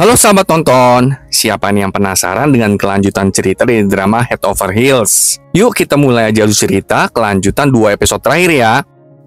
Halo sahabat tonton, siapa nih yang penasaran dengan kelanjutan cerita dari drama Head Over Heels? Yuk kita mulai aja dulu cerita kelanjutan 2 episode terakhir ya.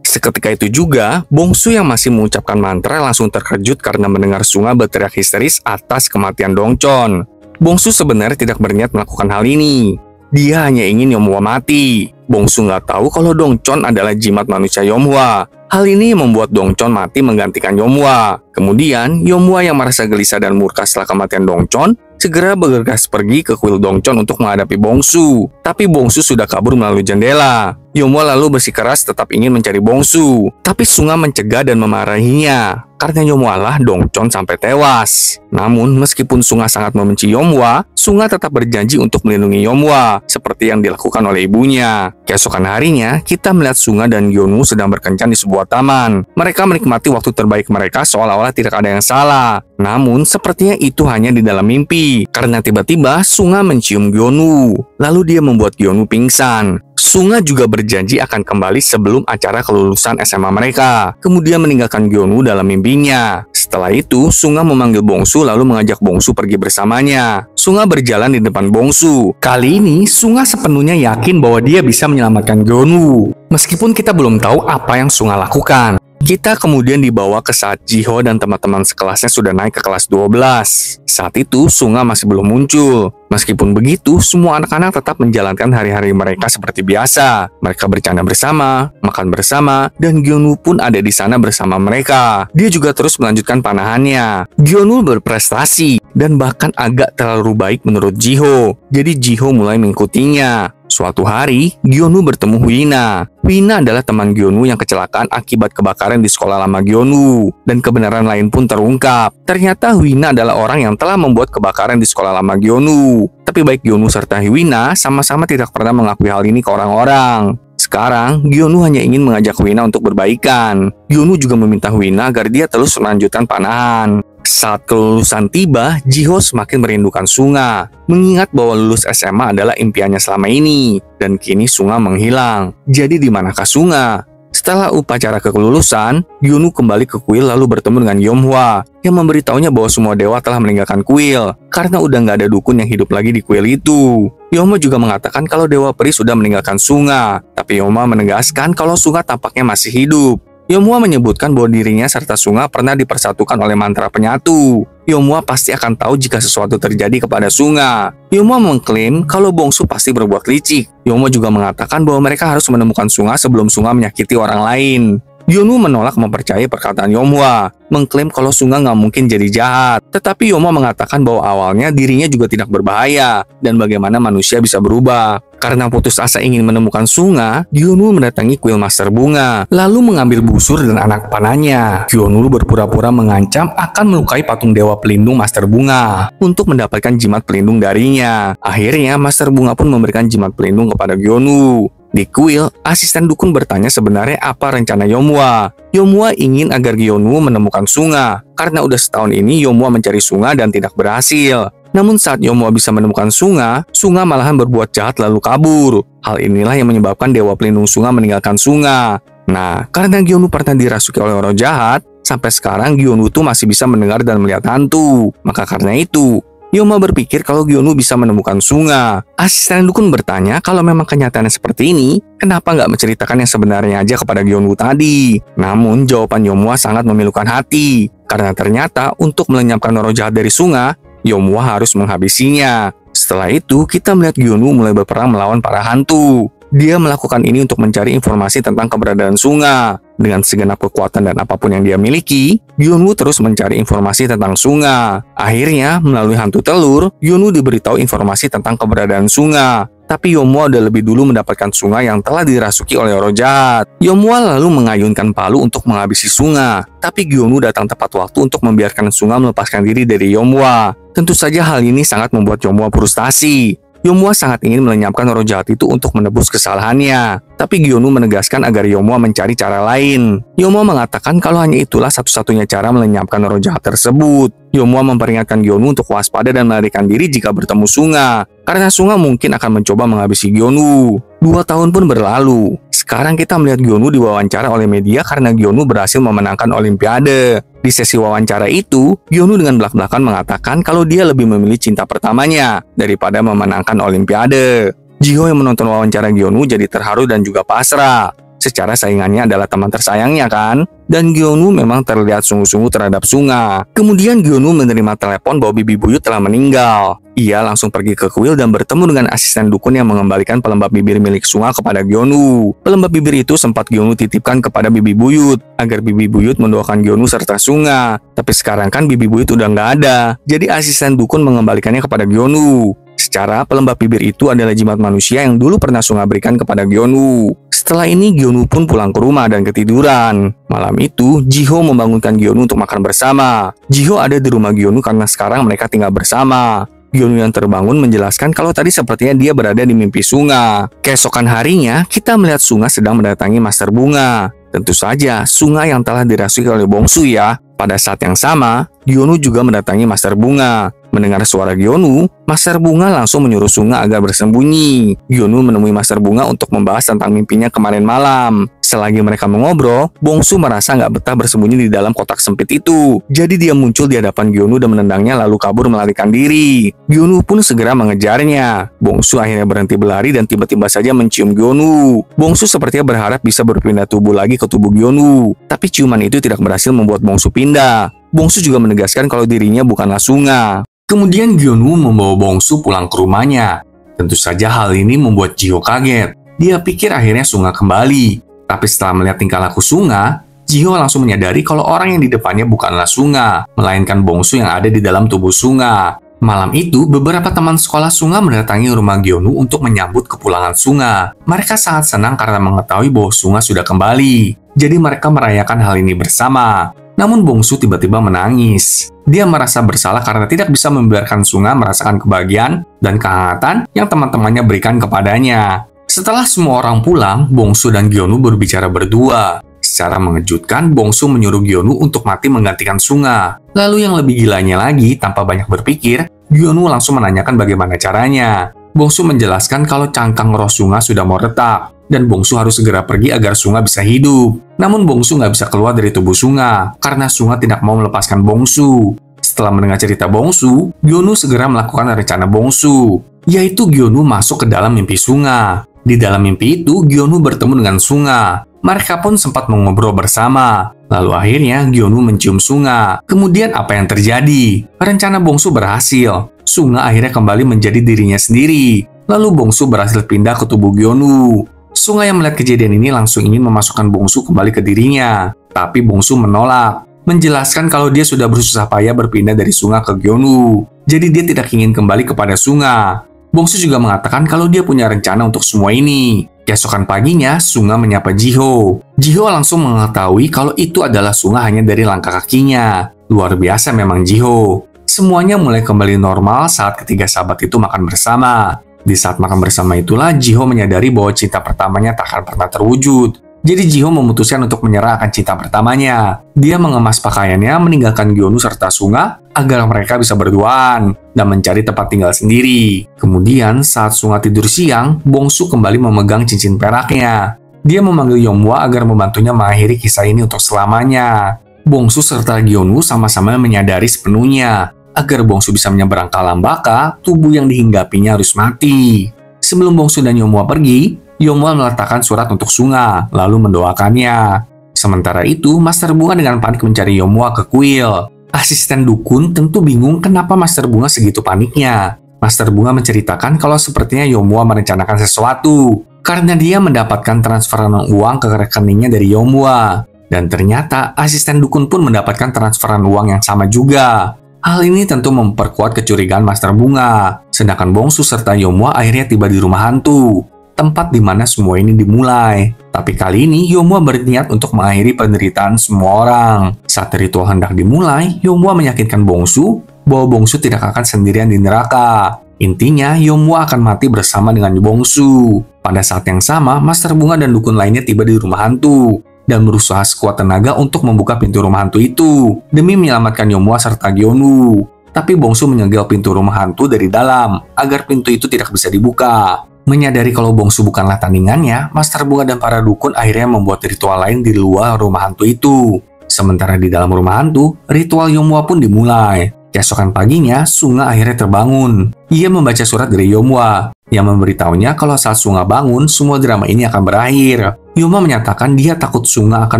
Seketika itu juga, Bongsu yang masih mengucapkan mantra langsung terkejut karena mendengar Sunga berteriak histeris atas kematian Dongchon. Bongsu sebenarnya tidak berniat melakukan hal ini. Dia hanya ingin Yomhwa mati. Bongsu nggak tahu kalau Dongchon adalah jimat manusia Yomhwa. Hal ini membuat Dongchon mati menggantikan Yomhwa. Kemudian, Yomhwa yang merasa gelisah dan murka setelah kematian Dongchon, segera bergegas pergi ke kuil Dongchon untuk menghadapi Bongsu. Tapi Bongsu sudah kabur melalui jendela. Yomhwa lalu bersikeras tetap ingin mencari Bongsu. Tapi Sunga mencegah dan memarahinya. Karena Yomhwa lah Dongchon sampai tewas. Namun, meskipun Sunga sangat membenci Yomhwa, Sunga tetap berjanji untuk melindungi Yomhwa, seperti yang dilakukan oleh ibunya. Keesokan harinya, kita melihat Sunga dan Gyonwoo sedang berkencan di sebuah taman. Mereka menikmati waktu terbaik mereka seolah-olah tidak ada yang salah. Namun, sepertinya itu hanya di dalam mimpi. Karena tiba-tiba, Sunga mencium Gyonwoo. Lalu dia membuat Gyonwoo pingsan. Sunga juga berjanji akan kembali sebelum acara kelulusan SMA mereka. Kemudian meninggalkan Gyonwoo dalam mimpinya. Setelah itu, Sunga memanggil Bongsu lalu mengajak Bongsu pergi bersamanya. Sunga berjalan di depan Bongsu. Kali ini, Sunga sepenuhnya yakin bahwa dia bisa menyelamatkan Gyonwoo. Meskipun kita belum tahu apa yang Sunga lakukan. Kita kemudian dibawa ke saat Jiho dan teman-teman sekelasnya sudah naik ke kelas 12. Saat itu, Sunga masih belum muncul. Meskipun begitu, semua anak-anak tetap menjalankan hari-hari mereka seperti biasa. Mereka bercanda bersama, makan bersama, dan Gyonwoo pun ada di sana bersama mereka. Dia juga terus melanjutkan panahannya. Gyonwoo berprestasi, dan bahkan agak terlalu baik menurut Jiho. Jadi Jiho mulai mengikutinya. Suatu hari, Gyonwoo bertemu Hwina. Hwina adalah teman Gyonwoo yang kecelakaan akibat kebakaran di sekolah lama Gyonwoo. Dan kebenaran lain pun terungkap. Ternyata Hwina adalah orang yang telah membuat kebakaran di sekolah lama Gyonwoo. Tapi baik Gyonwoo serta Hwina sama-sama tidak pernah mengakui hal ini ke orang-orang. Sekarang, Gyonwoo hanya ingin mengajak Hwina untuk berbaikan. Gyonwoo juga meminta Hwina agar dia terus melanjutkan panahan. Saat kelulusan tiba, Jiho semakin merindukan Sunga. Mengingat bahwa lulus SMA adalah impiannya selama ini. Dan kini Sunga menghilang. Jadi di manakah Sunga? Setelah upacara kelulusan, Gyonwoo kembali ke kuil lalu bertemu dengan Yomhwa yang memberitahunya bahwa semua dewa telah meninggalkan kuil karena udah nggak ada dukun yang hidup lagi di kuil itu. Yomhwa juga mengatakan kalau Dewa Peri sudah meninggalkan Sunga, tapi Yomhwa menegaskan kalau Sunga tampaknya masih hidup. Yomhwa menyebutkan bahwa dirinya serta Sunga pernah dipersatukan oleh mantra penyatu. Yomhwa pasti akan tahu jika sesuatu terjadi kepada Sunga. Yomhwa mengklaim kalau Bongsu pasti berbuat licik. Yomhwa juga mengatakan bahwa mereka harus menemukan Sunga sebelum Sunga menyakiti orang lain. Gyonwoo menolak mempercayai perkataan Yomhwa, mengklaim kalau Sunga nggak mungkin jadi jahat. Tetapi Yomhwa mengatakan bahwa awalnya dirinya juga tidak berbahaya, dan bagaimana manusia bisa berubah. Karena putus asa ingin menemukan Sunga, Gyonwoo mendatangi kuil Master Bunga, lalu mengambil busur dan anak panahnya. Gyonwoo berpura-pura mengancam akan melukai patung Dewa Pelindung Master Bunga untuk mendapatkan jimat pelindung darinya. Akhirnya, Master Bunga pun memberikan jimat pelindung kepada Gyonwoo. Di kuil, asisten dukun bertanya sebenarnya apa rencana Yomhwa. Yomhwa ingin agar Gyonwoo menemukan Sunga, karena udah setahun ini Yomhwa mencari Sunga dan tidak berhasil. Namun saat Yomhwa bisa menemukan Sunga, Sunga malahan berbuat jahat lalu kabur. Hal inilah yang menyebabkan Dewa Pelindung Sunga meninggalkan Sunga. Nah, karena Gyonwoo pernah dirasuki oleh orang jahat, sampai sekarang Gyonwoo tuh masih bisa mendengar dan melihat hantu. Maka karena itu, Yomhwa berpikir kalau Gyonwoo bisa menemukan Sunga. Asisten dukun bertanya kalau memang kenyataannya seperti ini, kenapa nggak menceritakan yang sebenarnya aja kepada Gyonwoo tadi? Namun jawaban Yomhwa sangat memilukan hati, karena ternyata untuk melenyapkan roh jahat dari Sunga, Yomhwa harus menghabisinya. Setelah itu, kita melihat Gyonwoo mulai berperang melawan para hantu. Dia melakukan ini untuk mencari informasi tentang keberadaan Sunga. Dengan segenap kekuatan dan apapun yang dia miliki, Gyonwoo terus mencari informasi tentang Sunga. Akhirnya, melalui hantu telur, Gyonwoo diberitahu informasi tentang keberadaan Sunga. Tapi Yomhwa udah lebih dulu mendapatkan Sunga yang telah dirasuki oleh roh jahat. Yomhwa lalu mengayunkan palu untuk menghabisi Sunga. Tapi Gyonwoo datang tepat waktu untuk membiarkan Sunga melepaskan diri dari Yomhwa. Tentu saja hal ini sangat membuat Yomhwa frustasi. Yomhwa sangat ingin melenyapkan roh jahat itu untuk menebus kesalahannya. Tapi Gyonwoo menegaskan agar Yomhwa mencari cara lain. Yomhwa mengatakan kalau hanya itulah satu-satunya cara melenyapkan roh jahat tersebut. Yomhwa memperingatkan Gyonwoo untuk waspada dan melarikan diri jika bertemu Sunga. karena Sunga mungkin akan mencoba menghabisi Gyonu. 2 tahun pun berlalu. Sekarang kita melihat Gyonu diwawancara oleh media karena Gyonu berhasil memenangkan Olimpiade. Di sesi wawancara itu, Gyonu dengan belak-belakan mengatakan kalau dia lebih memilih cinta pertamanya daripada memenangkan Olimpiade. Jiho yang menonton wawancara Gyonu jadi terharu dan juga pasrah. Secara saingannya adalah teman tersayangnya kan? Dan Gyonu memang terlihat sungguh-sungguh terhadap Sunga. Kemudian Gyonu menerima telepon bahwa bibi buyut telah meninggal. Ia langsung pergi ke kuil dan bertemu dengan asisten dukun yang mengembalikan pelembab bibir milik Sunga kepada Gyonu. Pelembab bibir itu sempat Gyonu titipkan kepada bibi buyut agar bibi buyut mendoakan Gyonu serta Sunga. Tapi sekarang kan bibi buyut udah nggak ada. Jadi asisten dukun mengembalikannya kepada Gyonu. Secara pelembab bibir itu adalah jimat manusia yang dulu pernah Sunga berikan kepada Gyonu. Setelah ini Gyonu pun pulang ke rumah dan ketiduran. Malam itu Jiho membangunkan Gyonu untuk makan bersama. Jiho ada di rumah Gyonu karena sekarang mereka tinggal bersama. Gyonu yang terbangun menjelaskan kalau tadi sepertinya dia berada di mimpi Sunga. Keesokan harinya kita melihat Sunga sedang mendatangi Master Bunga. Tentu saja Sunga yang telah dirasuki oleh Bongsu ya. Pada saat yang sama, Gyonu juga mendatangi Master Bunga. Mendengar suara Gyonu, Master Bunga langsung menyuruh Sunga agar bersembunyi. Gyonu menemui Master Bunga untuk membahas tentang mimpinya kemarin malam. Selagi mereka mengobrol, Bongsu merasa nggak betah bersembunyi di dalam kotak sempit itu. Jadi dia muncul di hadapan Gyonu dan menendangnya lalu kabur melarikan diri. Gyonu pun segera mengejarnya. Bongsu akhirnya berhenti berlari dan tiba-tiba saja mencium Gyonu. Bongsu sepertinya berharap bisa berpindah tubuh lagi ke tubuh Gyonu. Tapi ciuman itu tidak berhasil membuat Bongsu pindah. Bongsu juga menegaskan kalau dirinya bukanlah Sunga. Kemudian Gyonu membawa Bongsu pulang ke rumahnya. Tentu saja hal ini membuat Jiho kaget. Dia pikir akhirnya Sunga kembali. Tapi setelah melihat tingkah laku Sunga, Jiho langsung menyadari kalau orang yang di depannya bukanlah Sunga, melainkan Bongsu yang ada di dalam tubuh Sunga. Malam itu, beberapa teman sekolah Sunga mendatangi rumah Gyonu untuk menyambut kepulangan Sunga. Mereka sangat senang karena mengetahui bahwa Sunga sudah kembali. Jadi mereka merayakan hal ini bersama. Namun Bongsu tiba-tiba menangis. Dia merasa bersalah karena tidak bisa membiarkan Sunga merasakan kebahagiaan dan kehangatan yang teman-temannya berikan kepadanya. Setelah semua orang pulang, Bongsu dan Gyonu berbicara berdua. Secara mengejutkan, Bongsu menyuruh Gyonu untuk mati menggantikan Sunga. Lalu yang lebih gilanya lagi, tanpa banyak berpikir, Gyonu langsung menanyakan bagaimana caranya. Bongsu menjelaskan kalau cangkang roh Sunga sudah mau retak. Dan Bongsu harus segera pergi agar Sunga bisa hidup. Namun Bongsu nggak bisa keluar dari tubuh Sunga, karena Sunga tidak mau melepaskan Bongsu. Setelah mendengar cerita Bongsu, Gyonu segera melakukan rencana Bongsu, yaitu Gyonu masuk ke dalam mimpi Sunga. Di dalam mimpi itu, Gyonu bertemu dengan Sunga. Mereka pun sempat mengobrol bersama. Lalu akhirnya Gyonu mencium Sunga. Kemudian apa yang terjadi? Rencana Bongsu berhasil. Sunga akhirnya kembali menjadi dirinya sendiri. Lalu Bongsu berhasil pindah ke tubuh Gyonu. Sunga yang melihat kejadian ini langsung ingin memasukkan Bongsu kembali ke dirinya. Tapi Bongsu menolak, menjelaskan kalau dia sudah bersusah payah berpindah dari Sunga ke Gyonu. Jadi dia tidak ingin kembali kepada Sunga. Bongsu juga mengatakan kalau dia punya rencana untuk semua ini. Keesokan paginya, Sunga menyapa Jiho. Jiho langsung mengetahui kalau itu adalah Sunga hanya dari langkah kakinya. Luar biasa memang Jiho. Semuanya mulai kembali normal saat ketiga sahabat itu makan bersama. Di saat makan bersama itulah, Jiho menyadari bahwa cinta pertamanya tak akan pernah terwujud. Jadi Jiho memutuskan untuk menyerah akan cinta pertamanya. Dia mengemas pakaiannya, meninggalkan Gyonu serta Sunga agar mereka bisa berduaan dan mencari tempat tinggal sendiri. Kemudian saat Sunga tidur siang, Bongsu kembali memegang cincin peraknya. Dia memanggil Yomwa agar membantunya mengakhiri kisah ini untuk selamanya. Bongsu serta Gyonu sama-sama menyadari sepenuhnya agar Bongsu bisa menyeberang ke alam baka, tubuh yang dihinggapinya harus mati. Sebelum Bongsu dan Yomwa pergi, Yomwa meletakkan surat untuk Sunga, lalu mendoakannya. Sementara itu, Master Bunga dengan panik mencari Yomwa ke kuil. Asisten dukun tentu bingung kenapa Master Bunga segitu paniknya. Master Bunga menceritakan kalau sepertinya Yomwa merencanakan sesuatu, karena dia mendapatkan transferan uang ke rekeningnya dari Yomwa. Dan ternyata asisten dukun pun mendapatkan transferan uang yang sama juga. Hal ini tentu memperkuat kecurigaan Master Bunga. Sedangkan Bongsu serta Yomwa akhirnya tiba di rumah hantu, tempat di mana semua ini dimulai. Tapi kali ini Yomwa berniat untuk mengakhiri penderitaan semua orang. Saat ritual hendak dimulai, Yomwa meyakinkan Bongsu bahwa Bongsu tidak akan sendirian di neraka. Intinya, Yomwa akan mati bersama dengan Bongsu. Pada saat yang sama, Master Bunga dan dukun lainnya tiba di rumah hantu dan berusaha sekuat tenaga untuk membuka pintu rumah hantu itu demi menyelamatkan Yomwa serta Gyonu. tapi Bongsu menyegel pintu rumah hantu dari dalam agar pintu itu tidak bisa dibuka. Menyadari kalau Bongsu bukanlah tandingannya, Master Bunga dan para dukun akhirnya membuat ritual lain di luar rumah hantu itu. Sementara di dalam rumah hantu, ritual Yomwa pun dimulai. Keesokan paginya, Sunga akhirnya terbangun. Ia membaca surat dari Yomwa yang memberitahunya kalau saat Sunga bangun, semua drama ini akan berakhir. Yomwa menyatakan dia takut Sunga akan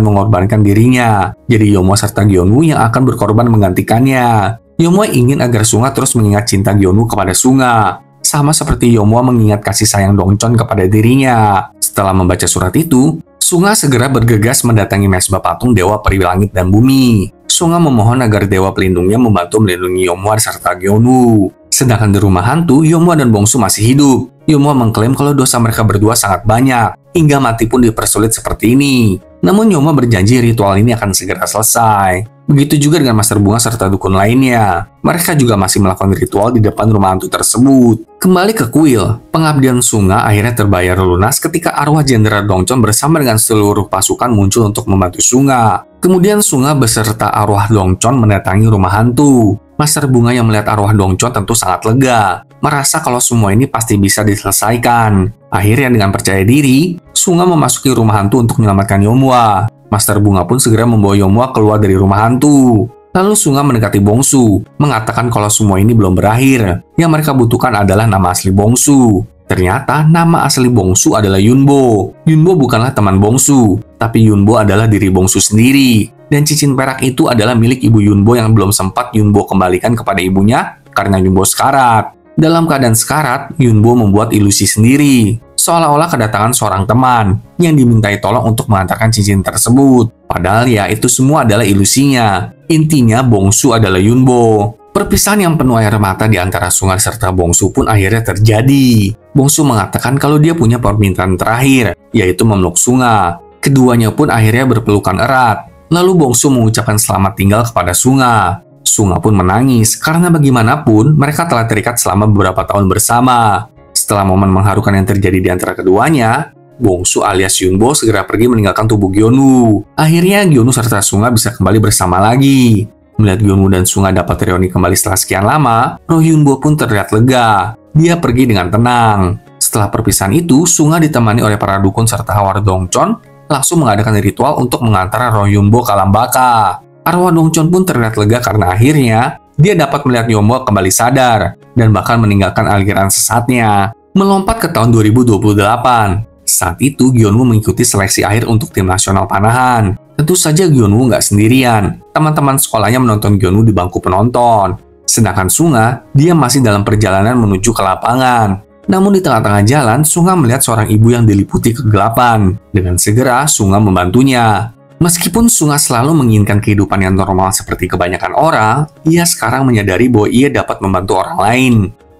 mengorbankan dirinya. Jadi Yomwa serta Gyonwoo yang akan berkorban menggantikannya. Yomwa ingin agar Sunga terus mengingat cinta Gyonwoo kepada Sunga. Sama seperti Yomwa mengingat kasih sayang Dongchon kepada dirinya. Setelah membaca surat itu, Sunga segera bergegas mendatangi mesbah patung Dewa Peri Langit dan Bumi. Sunga memohon agar Dewa Pelindungnya membantu melindungi Yomwa serta Gyonwoo. Sedangkan di rumah hantu, Yomwa dan Bongsu masih hidup. Yomwa mengklaim kalau dosa mereka berdua sangat banyak, hingga mati pun dipersulit seperti ini. Namun Yomwa berjanji ritual ini akan segera selesai. Begitu juga dengan Master Bunga serta dukun lainnya. Mereka juga masih melakukan ritual di depan rumah hantu tersebut. Kembali ke kuil, pengabdian Sunga akhirnya terbayar lunas ketika arwah Jenderal Dongchon bersama dengan seluruh pasukan muncul untuk membantu Sunga. Kemudian Sunga beserta arwah Dongchon mendatangi rumah hantu. Master Bunga yang melihat arwah Dongchon tentu sangat lega, merasa kalau semua ini pasti bisa diselesaikan. Akhirnya dengan percaya diri, Sunga memasuki rumah hantu untuk menyelamatkan Yomwa. Master Bunga pun segera membawa Yomwa keluar dari rumah hantu. Lalu Sunga mendekati Bongsu, mengatakan kalau semua ini belum berakhir. Yang mereka butuhkan adalah nama asli Bongsu. Ternyata nama asli Bongsu adalah Yunbo. Yunbo bukanlah teman Bongsu, tapi Yunbo adalah diri Bongsu sendiri. Dan cincin perak itu adalah milik ibu Yunbo yang belum sempat Yunbo kembalikan kepada ibunya karena Yunbo sekarat. Dalam keadaan sekarat, Yunbo membuat ilusi sendiri, seolah-olah kedatangan seorang teman yang dimintai tolong untuk mengantarkan cincin tersebut. Padahal ya itu semua adalah ilusinya. Intinya Bongsu adalah Yunbo. Perpisahan yang penuh air mata di antara Sunga serta Bongsu pun akhirnya terjadi. Bongsu mengatakan kalau dia punya permintaan terakhir, yaitu memeluk Sunga. Keduanya pun akhirnya berpelukan erat. Lalu Bongsu mengucapkan selamat tinggal kepada Sunga. Sunga pun menangis karena bagaimanapun mereka telah terikat selama beberapa tahun bersama. Setelah momen mengharukan yang terjadi di antara keduanya, Bongsu alias Yunbo segera pergi meninggalkan tubuh Gyonwoo. Akhirnya Gyonwoo serta Sunga bisa kembali bersama lagi. Melihat Gyonwoo dan Sunga dapat reuni kembali setelah sekian lama, roh Yunbo pun terlihat lega. Dia pergi dengan tenang. Setelah perpisahan itu, Sunga ditemani oleh para dukun serta Hwar Dongchon langsung mengadakan ritual untuk mengantar roh Yunbo ke alam baka. Arwah Dongchon pun terlihat lega karena akhirnya dia dapat melihat Yunbo kembali sadar dan bahkan meninggalkan aliran sesatnya. Melompat ke tahun 2028. Saat itu Gyonwoo mengikuti seleksi akhir untuk tim nasional panahan. Tentu saja Gyonwoo nggak sendirian. Teman-teman sekolahnya menonton Gyonwoo di bangku penonton. Sedangkan Sunga, dia masih dalam perjalanan menuju ke lapangan. Namun di tengah-tengah jalan, Sunga melihat seorang ibu yang diliputi kegelapan. Dengan segera, Sunga membantunya. Meskipun Sunga selalu menginginkan kehidupan yang normal seperti kebanyakan orang, ia sekarang menyadari bahwa ia dapat membantu orang lain.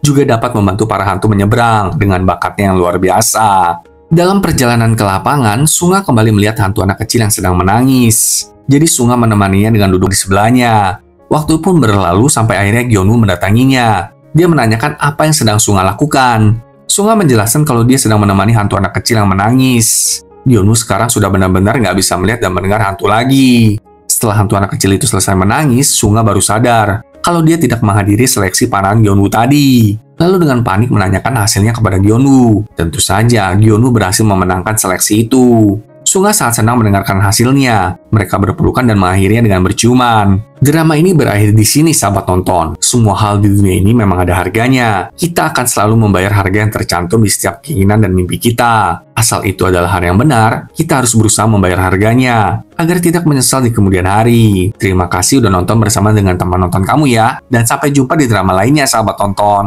Juga dapat membantu para hantu menyeberang dengan bakatnya yang luar biasa. Dalam perjalanan ke lapangan, Sunga kembali melihat hantu anak kecil yang sedang menangis. Jadi Sunga menemaninya dengan duduk di sebelahnya. Waktu pun berlalu sampai akhirnya Gyonwoo mendatanginya. Dia menanyakan apa yang sedang Sunga lakukan. Sunga menjelaskan kalau dia sedang menemani hantu anak kecil yang menangis. Gyonwoo sekarang sudah benar-benar nggak bisa melihat dan mendengar hantu lagi. Setelah hantu anak kecil itu selesai menangis, Sunga baru sadar kalau dia tidak menghadiri seleksi panahan Gyonwoo tadi. Lalu dengan panik menanyakan hasilnya kepada Gyonwoo. Tentu saja, Gyonwoo berhasil memenangkan seleksi itu. Sunga sangat senang mendengarkan hasilnya. Mereka berpelukan dan mengakhirinya dengan berciuman. Drama ini berakhir di sini, sahabat nonton. Semua hal di dunia ini memang ada harganya. Kita akan selalu membayar harga yang tercantum di setiap keinginan dan mimpi kita. Asal itu adalah hal yang benar, kita harus berusaha membayar harganya agar tidak menyesal di kemudian hari. Terima kasih udah nonton bersama dengan teman nonton kamu ya. Dan sampai jumpa di drama lainnya, sahabat nonton.